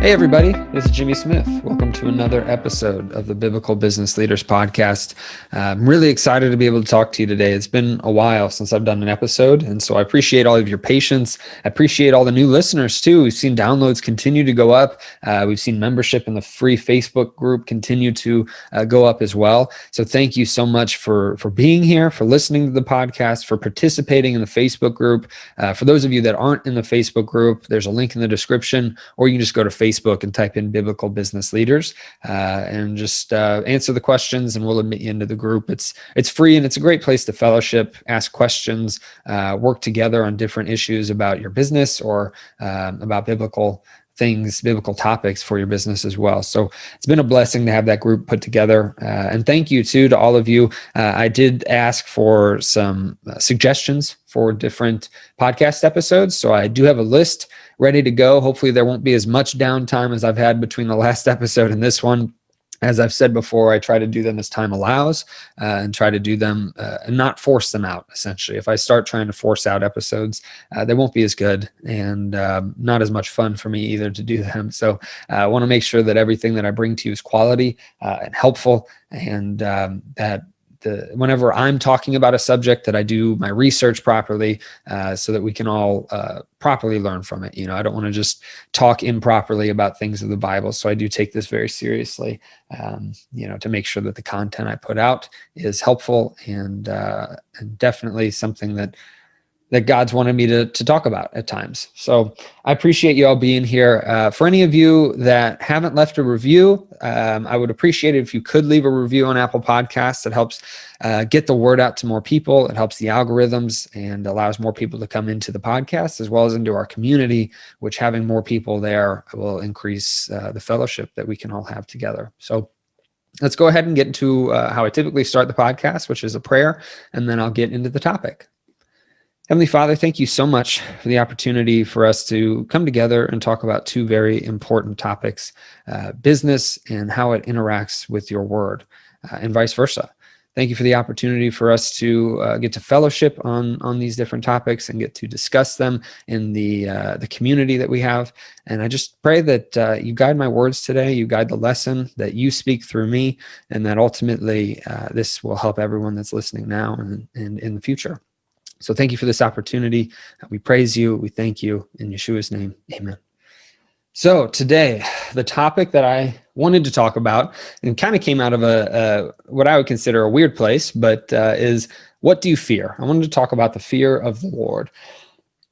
Hey everybody, this is Jimmy Smith. Welcome to another episode of the Biblical Business Leaders Podcast. I'm really excited to be able to talk to you today. It's been a while since I've done an episode, and so I appreciate all of your patience. I appreciate all the new listeners too. We've seen downloads continue to go up. We've seen membership in the free Facebook group continue to go up as well. So thank you so much for being here, for listening to the podcast, for participating in the Facebook group. For those of you that aren't in the Facebook group, there's a link in the description, or you can just go to Facebook and type in Biblical Business Leaders and just answer the questions, and we'll admit you into the group. It's free, and it's a great place to fellowship, ask questions, work together on different issues about your business or about biblical things, biblical topics for your business as well. So it's been a blessing to have that group put together. And thank you too to all of you. I did ask for some suggestions for different podcast episodes. So I do have a list ready to go. Hopefully there won't be as much downtime as I've had between the last episode and this one. As I've said before, I try to do them as time allows and try to do them and not force them out, essentially. If I start trying to force out episodes, they won't be as good and not as much fun for me either to do them. So I want to make sure that everything that I bring to you is quality and helpful, and that whenever I'm talking about a subject, that I do my research properly so that we can all properly learn from it. I don't want to just talk improperly about things of the Bible. So I do take this very seriously, to make sure that the content I put out is helpful and definitely something that God's wanted me to talk about at times. So I appreciate you all being here. For any of you that haven't left a review, I would appreciate it if you could leave a review on Apple Podcasts. It helps get the word out to more people. It helps the algorithms and allows more people to come into the podcast as well as into our community, which having more people there will increase the fellowship that we can all have together. So let's go ahead and get into how I typically start the podcast, which is a prayer, and then I'll get into the topic. Heavenly Father, thank you so much for the opportunity for us to come together and talk about two very important topics, business and how it interacts with your word, and vice versa. Thank you for the opportunity for us to get to fellowship on these different topics and get to discuss them in the community that we have. And I just pray that you guide my words today, you guide the lesson, that you speak through me, and that ultimately this will help everyone that's listening now and in the future. So thank you for this opportunity. We praise you. We thank you in Yeshua's name. Amen. So today, the topic that I wanted to talk about, and kind of came out of what I would consider a weird place, but is, what do you fear? I wanted to talk about the fear of the Lord.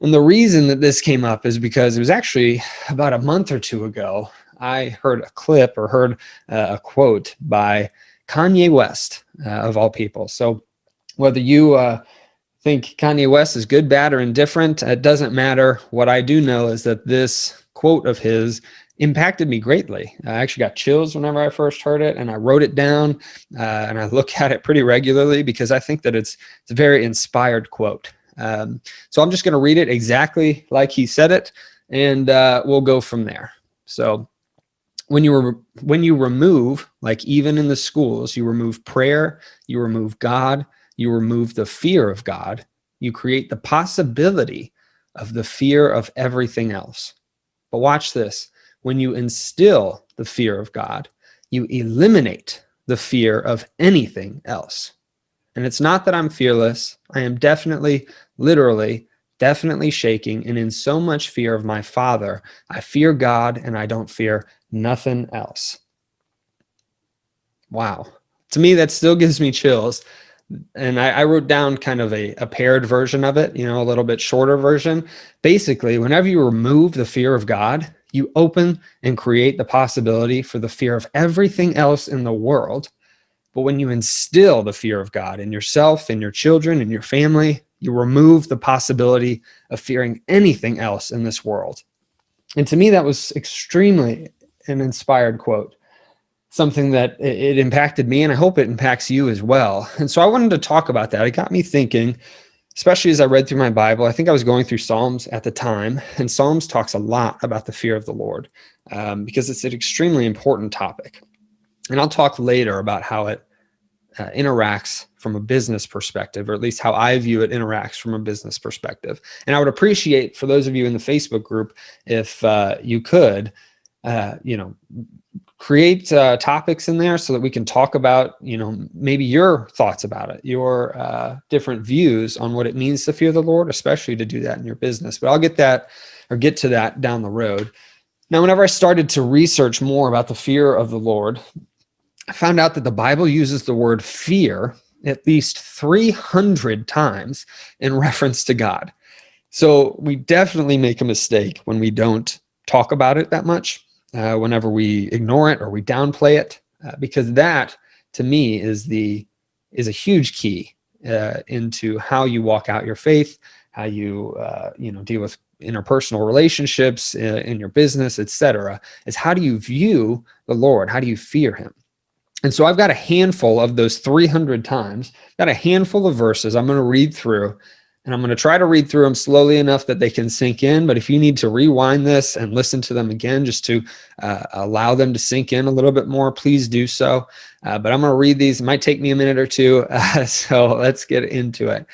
And the reason that this came up is because it was actually about a month or two ago, I heard a clip or heard a quote by Kanye West, of all people. So whether you think Kanye West is good, bad, or indifferent, it doesn't matter. What I do know is that this quote of his impacted me greatly. I actually got chills whenever I first heard it, and I wrote it down, and I look at it pretty regularly because I think that it's a very inspired quote. So I'm just going to read it exactly like he said it, and we'll go from there. So when you remove, like even in the schools, you remove prayer, you remove God, you remove the fear of God, you create the possibility of the fear of everything else. But watch this. When you instill the fear of God, you eliminate the fear of anything else. And it's not that I'm fearless. I am definitely, literally, definitely shaking and in so much fear of my Father. I fear God and I don't fear nothing else. Wow. To me, that still gives me chills. And I wrote down kind of a paired version of it, a little bit shorter version. Basically, whenever you remove the fear of God, you open and create the possibility for the fear of everything else in the world. But when you instill the fear of God in yourself, in your children, in your family, you remove the possibility of fearing anything else in this world. And to me, that was extremely an inspired quote. Something that it impacted me, and I hope it impacts you as well. And so I wanted to talk about that. It got me thinking, especially as I read through my Bible. I think I was going through Psalms at the time, and Psalms talks a lot about the fear of the Lord because it's an extremely important topic. And I'll talk later about how it interacts from a business perspective, or at least how I view it interacts from a business perspective. And I would appreciate, for those of you in the Facebook group, if you could you know, create topics in there so that we can talk about, you know, maybe your thoughts about it, your different views on what it means to fear the Lord, especially to do that in your business. But I'll get to that down the road. Now, whenever I started to research more about the fear of the Lord, I found out that the Bible uses the word fear at least 300 times in reference to God. So we definitely make a mistake when we don't talk about it that much, whenever we ignore it or we downplay it, because that, to me, is a huge key into how you walk out your faith, how you deal with interpersonal relationships in your business, etc. Is how do you view the Lord? How do you fear Him? And so I've got a handful of those 300 times, got a handful of verses I'm going to read through, and I'm going to try to read through them slowly enough that they can sink in. But if you need to rewind this and listen to them again just to allow them to sink in a little bit more, please do so. But I'm going to read these. It might take me a minute or two. So let's get into it.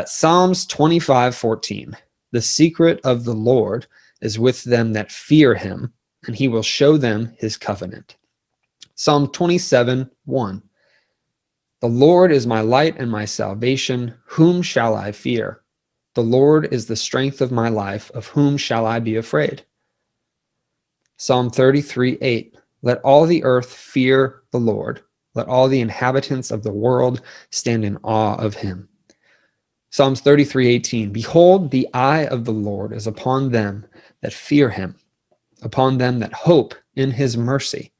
Psalms 25:14. The secret of the Lord is with them that fear Him, and He will show them His covenant. Psalm 27:1. The Lord is my light and my salvation. Whom shall I fear? The Lord is the strength of my life. Of whom shall I be afraid? Psalm 33:8. Let all the earth fear the Lord. Let all the inhabitants of the world stand in awe of Him. Psalms 33:18. Behold, the eye of the Lord is upon them that fear Him, upon them that hope in His mercy.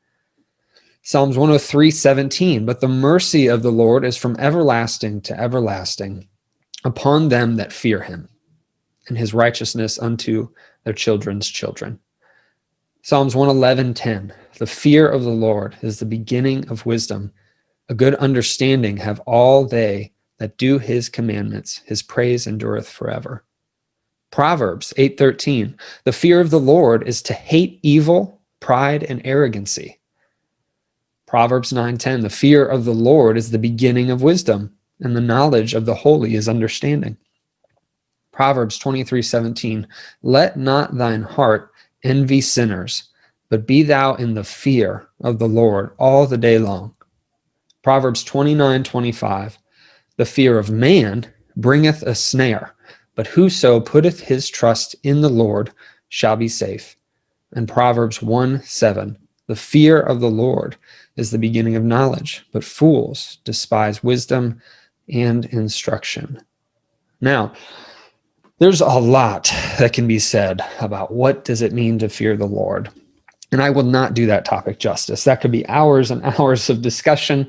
Psalms 103:17. But the mercy of the Lord is from everlasting to everlasting upon them that fear Him, and His righteousness unto their children's children. Psalms 111:10. The fear of the Lord is the beginning of wisdom. A good understanding have all they that do His commandments. His praise endureth forever. Proverbs 8:13. The fear of the Lord is to hate evil, pride, and arrogancy. Proverbs 9:10. The fear of the Lord is the beginning of wisdom, and the knowledge of the holy is understanding. Proverbs 23:17. Let not thine heart envy sinners, but be thou in the fear of the Lord all the day long. Proverbs 29:25. The fear of man bringeth a snare, but whoso putteth his trust in the Lord shall be safe. And Proverbs 1:7. The fear of the Lord is the beginning of knowledge, but fools despise wisdom and instruction. Now, there's a lot that can be said about what does it mean to fear the Lord. And I will not do that topic justice. That could be hours and hours of discussion,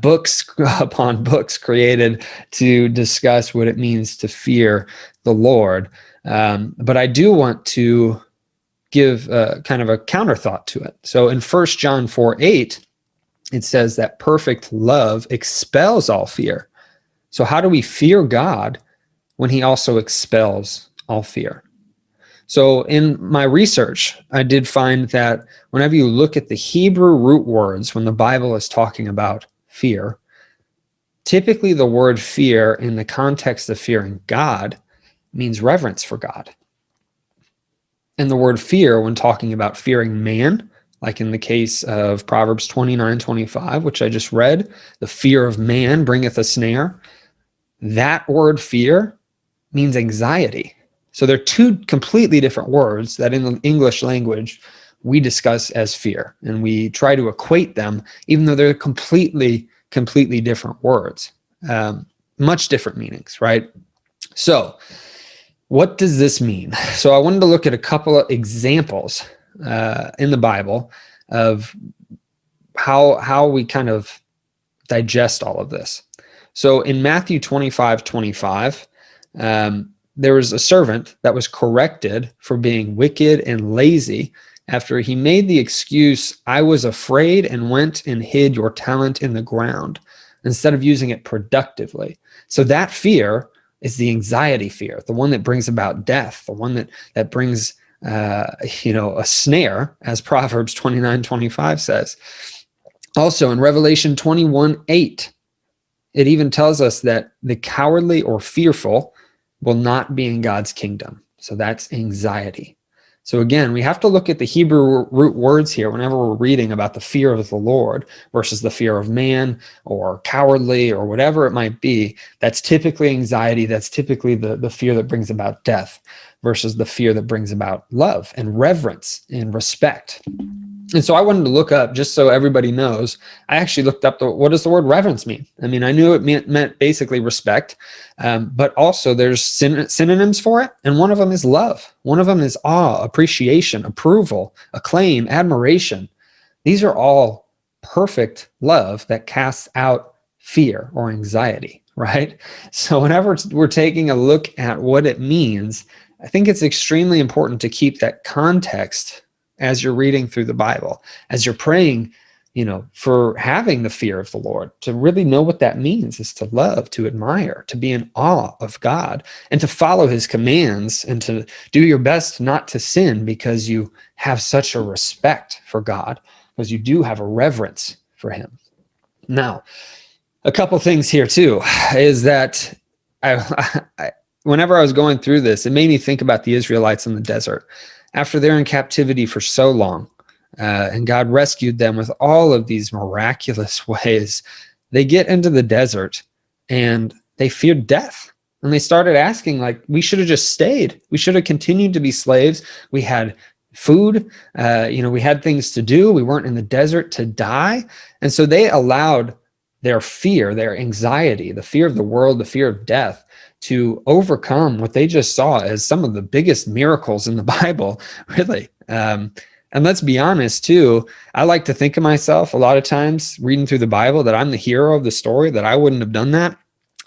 books upon books created to discuss what it means to fear the Lord. But I do want to give kind of a counter thought to it. So in 1 John 4:8, it says that perfect love expels all fear. So how do we fear God when He also expels all fear? So in my research, I did find that whenever you look at the Hebrew root words when the Bible is talking about fear, typically the word fear in the context of fearing God means reverence for God. And the word fear, when talking about fearing man, like in the case of Proverbs 29:25, which I just read, the fear of man bringeth a snare. That word fear means anxiety. So they're two completely different words that in the English language we discuss as fear, and we try to equate them, even though they're completely different words, much different meanings, right? So what does this mean? So I wanted to look at a couple of examples in the Bible of how we kind of digest all of this. So in Matthew 25:25, there was a servant that was corrected for being wicked and lazy after he made the excuse, I was afraid and went and hid your talent in the ground, instead of using it productively. So that fear is the anxiety fear, the one that brings about death, the one that brings a snare, as Proverbs 29:25 says. Also in Revelation 21:8, it even tells us that the cowardly or fearful will not be in God's kingdom. So that's anxiety. So again, we have to look at the Hebrew root words here whenever we're reading about the fear of the Lord versus the fear of man or cowardly or whatever it might be. That's typically anxiety. That's typically the fear that brings about death versus the fear that brings about love and reverence and respect. And so I wanted to look up, just so everybody knows, I actually looked up what does the word reverence mean? I mean, I knew it meant basically respect, but also there's synonyms for it. And one of them is love. One of them is awe, appreciation, approval, acclaim, admiration. These are all perfect love that casts out fear or anxiety, right? So whenever we're taking a look at what it means, I think it's extremely important to keep that context as you're reading through the Bible, as you're praying, for having the fear of the Lord, to really know what that means is to love, to admire, to be in awe of God, and to follow his commands, and to do your best not to sin because you have such a respect for God, because you do have a reverence for him. Now, a couple things here too, is that whenever I was going through this, it made me think about the Israelites in the desert. After they're in captivity for so long, and God rescued them with all of these miraculous ways, they get into the desert and they feared death. And they started asking, like, we should have just stayed. We should have continued to be slaves. We had food, we had things to do. We weren't in the desert to die. And so they allowed their fear, their anxiety, the fear of the world, the fear of death, to overcome what they just saw as some of the biggest miracles in the Bible, really. And let's be honest, too, I like to think of myself a lot of times reading through the Bible that I'm the hero of the story, that I wouldn't have done that.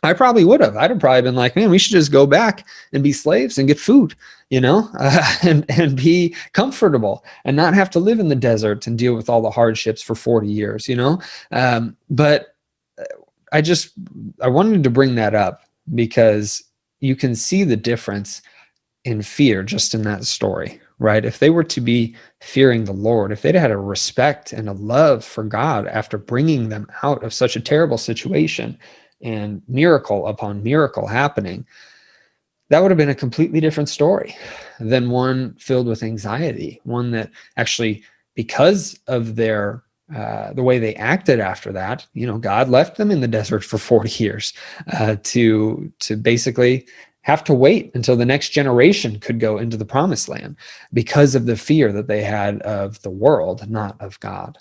I probably would have. I'd have probably been like, man, we should just go back and be slaves and get food, and be comfortable and not have to live in the desert and deal with all the hardships for 40 years, But I wanted to bring that up because you can see the difference in fear just in that story, right? If they were to be fearing the Lord, if they'd had a respect and a love for God after bringing them out of such a terrible situation and miracle upon miracle happening, that would have been a completely different story than one filled with anxiety, one that actually, because of their the way they acted after that, God left them in the desert for 40 years to basically have to wait until the next generation could go into the promised land because of the fear that they had of the world, not of God.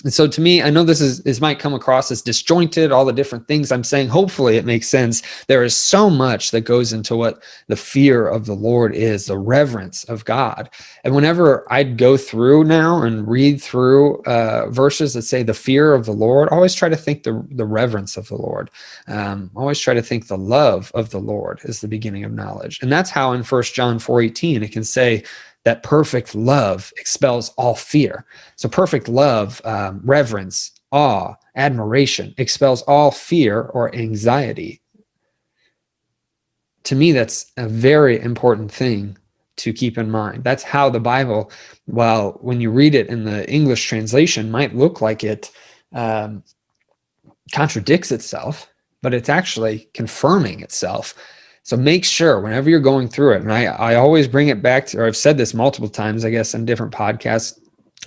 And so to me, I know this might come across as disjointed, all the different things I'm saying. Hopefully it makes sense. There is so much that goes into what the fear of the Lord is, the reverence of God. And whenever I'd go through now and read through verses that say the fear of the Lord, I always try to think the reverence of the Lord. Always try to think the love of the Lord is the beginning of knowledge. And that's how in 1 John 4:18, it can say, that perfect love expels all fear. So perfect love, reverence, awe, admiration, expels all fear or anxiety. To me, that's a very important thing to keep in mind. That's how the Bible, while when you read it in the English translation, might look like it contradicts itself, but it's actually confirming itself. So make sure whenever you're going through it, and I always bring it back to, or I've said this multiple times, I guess, in different podcasts,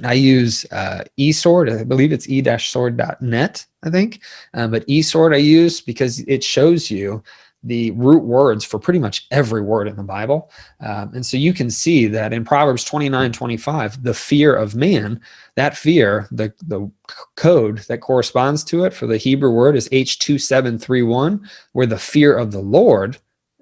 I use eSword. I believe it's e-sword.net, I think. But eSword I use because it shows you the root words for pretty much every word in the Bible. And so you can see that in Proverbs 29:25, the fear of man, that fear, the code that corresponds to it for the Hebrew word is H2731, where the fear of the Lord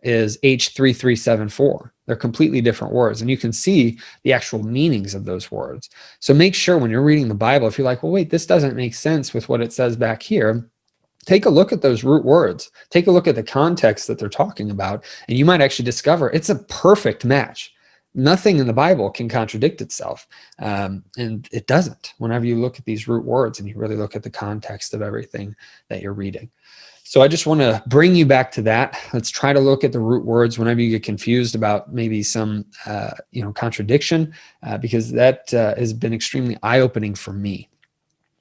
is H3374. They're completely different words. And you can see the actual meanings of those words. So make sure when you're reading the Bible, if you're like, well, wait, this doesn't make sense with what it says back here, take a look at those root words. Take a look at the context that they're talking about, and you might actually discover it's a perfect match. Nothing in the Bible can contradict itself, and it doesn't whenever you look at these root words and you really look at the context of everything that you're reading. So I just want to bring you back to that. Let's try to look at the root words whenever you get confused about maybe some contradiction, because that has been extremely eye-opening for me.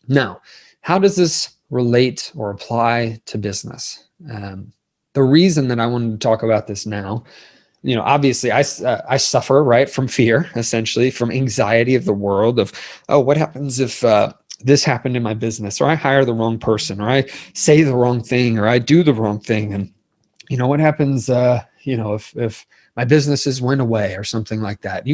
Now, how does this relate or apply to business? The reason that I wanted to talk about this now obviously I suffer, right, from fear, essentially from anxiety of the world of, oh, what happens if this happened in my business, or I hire the wrong person, or I say the wrong thing, or I do the wrong thing. And what happens, if my businesses went away or something like that.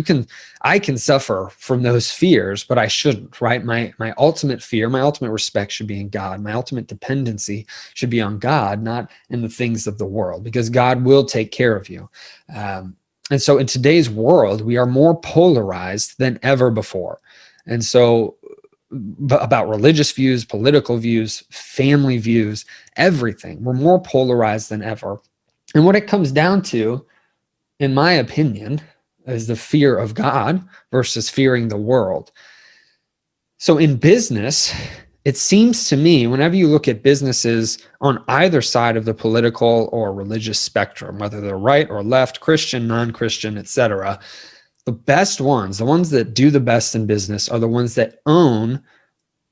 I can suffer from those fears, but I shouldn't, right? My ultimate fear, my ultimate respect should be in God. My ultimate dependency should be on God, not in the things of the world, because God will take care of you. And so in today's world, we are more polarized than ever before. And so about religious views, political views, family views, everything, we're more polarized than ever. And what it comes down to, in my opinion, is the fear of God versus fearing the world. So in business, it seems to me, whenever you look at businesses on either side of the political or religious spectrum, whether they're right or left, Christian, non-Christian, etc., the best ones, the ones that do the best in business, are the ones that own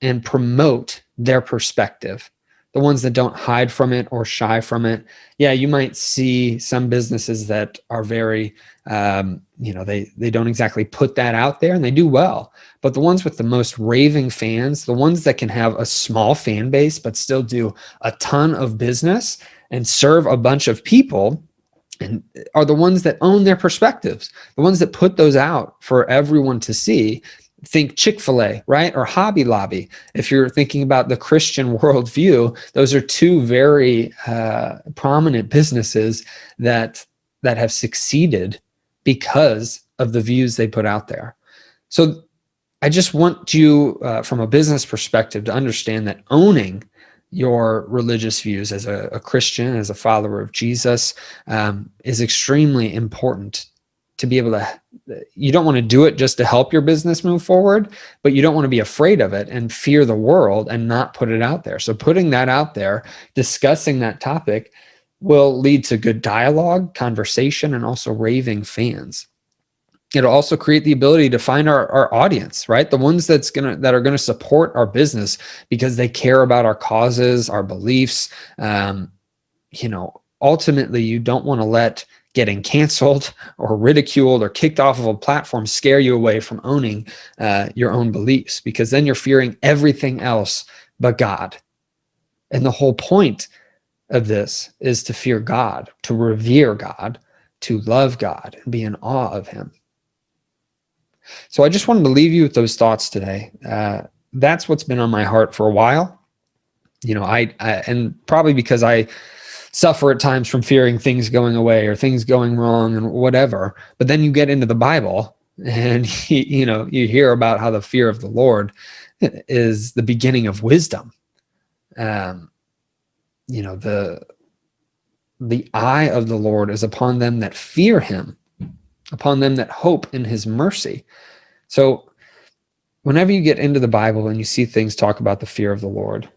and promote their perspective, the ones that don't hide from it or shy from it. Yeah, you might see some businesses that are very, they don't exactly put that out there, and they do well. But the ones with the most raving fans, the ones that can have a small fan base but still do a ton of business and serve a bunch of people, and are the ones that own their perspectives, the ones that put those out for everyone to see. Think Chick-fil-A, right? Or Hobby Lobby. If you're thinking about the Christian worldview, those are two very prominent businesses that have succeeded because of the views they put out there. So I just want you, from a business perspective, to understand that owning your religious views as a Christian, as a follower of Jesus, is extremely important to be able to. You don't want to do it just to help your business move forward, but you don't want to be afraid of it and fear the world and not put it out there. So putting that out there, discussing that topic, will lead to good dialogue, conversation, and also raving fans. It'll also create the ability to find our audience, right? The ones that are gonna support our business because they care about our causes, our beliefs. Ultimately, you don't want to let getting canceled or ridiculed or kicked off of a platform scare you away from owning your own beliefs, because then you're fearing everything else but God. And the whole point of this is to fear God, to revere God, to love God, and be in awe of him. So I just wanted to leave you with those thoughts today. That's what's been on my heart for a while. And probably because I suffer at times from fearing things going away or things going wrong and whatever. But then you get into the Bible and you hear about how the fear of the Lord is the beginning of wisdom. The eye of the Lord is upon them that fear him, upon them that hope in his mercy. So whenever you get into the Bible and you see things talk about the fear of the Lord,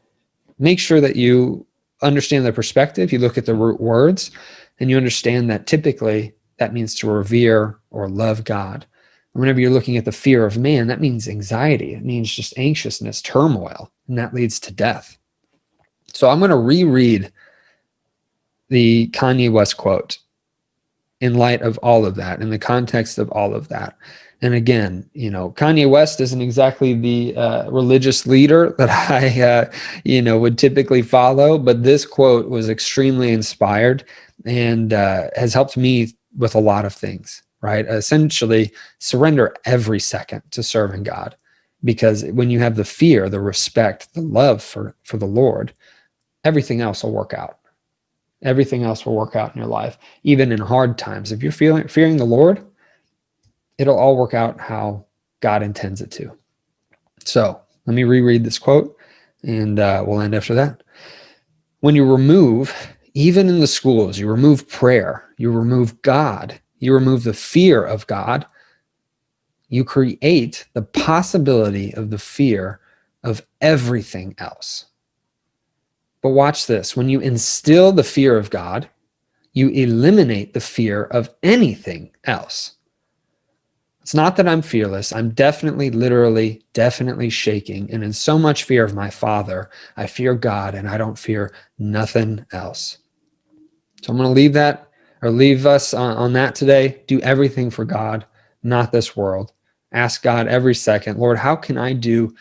make sure that you understand the perspective. You look at the root words and you understand that typically that means to revere or love God. And whenever you're looking at the fear of man, that means anxiety. It means just anxiousness, turmoil, and that leads to death. So I'm going to reread the Kanye West quote in light of all of that, in the context of all of that. And again, Kanye West isn't exactly the religious leader that I, would typically follow, but this quote was extremely inspired and has helped me with a lot of things, right? Essentially, surrender every second to serving God, because when you have the fear, the respect, the love for the Lord, everything else will work out. Everything else will work out in your life, even in hard times. If you're fearing the Lord, it'll all work out how God intends it to. So let me reread this quote, and we'll end after that. When you remove, even in the schools, you remove prayer, you remove God, you remove the fear of God, you create the possibility of the fear of everything else. But watch this. When you instill the fear of God, you eliminate the fear of anything else. It's not that I'm fearless. I'm definitely, literally, definitely shaking. And in so much fear of my Father, I fear God and I don't fear nothing else. So I'm going to leave that or leave us on that today. Do everything for God, not this world. Ask God every second, Lord, how can I do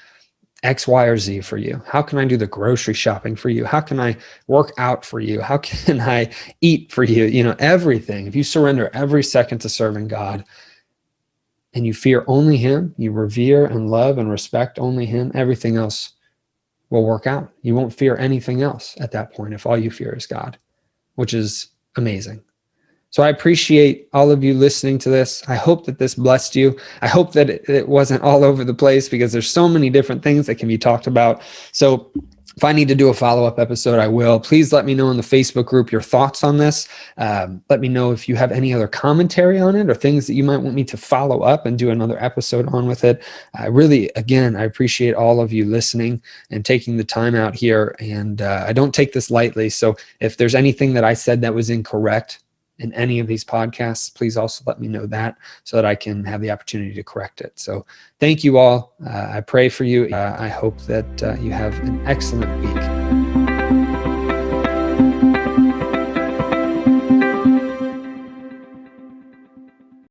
X, Y, or Z for you? How can I do the grocery shopping for you? How can I work out for you? How can I eat for you? Everything. If you surrender every second to serving God and you fear only Him, you revere and love and respect only Him, everything else will work out. You won't fear anything else at that point if all you fear is God, which is amazing. So I appreciate all of you listening to this. I hope that this blessed you. I hope that it wasn't all over the place, because there's so many different things that can be talked about. So if I need to do a follow-up episode, I will. Please let me know in the Facebook group your thoughts on this. Let me know if you have any other commentary on it or things that you might want me to follow up and do another episode on with it. I appreciate all of you listening and taking the time out here. And I don't take this lightly. So if there's anything that I said that was incorrect in any of these podcasts, please also let me know that so that I can have the opportunity to correct it. So thank you all. I pray for you. I hope that you have an excellent week.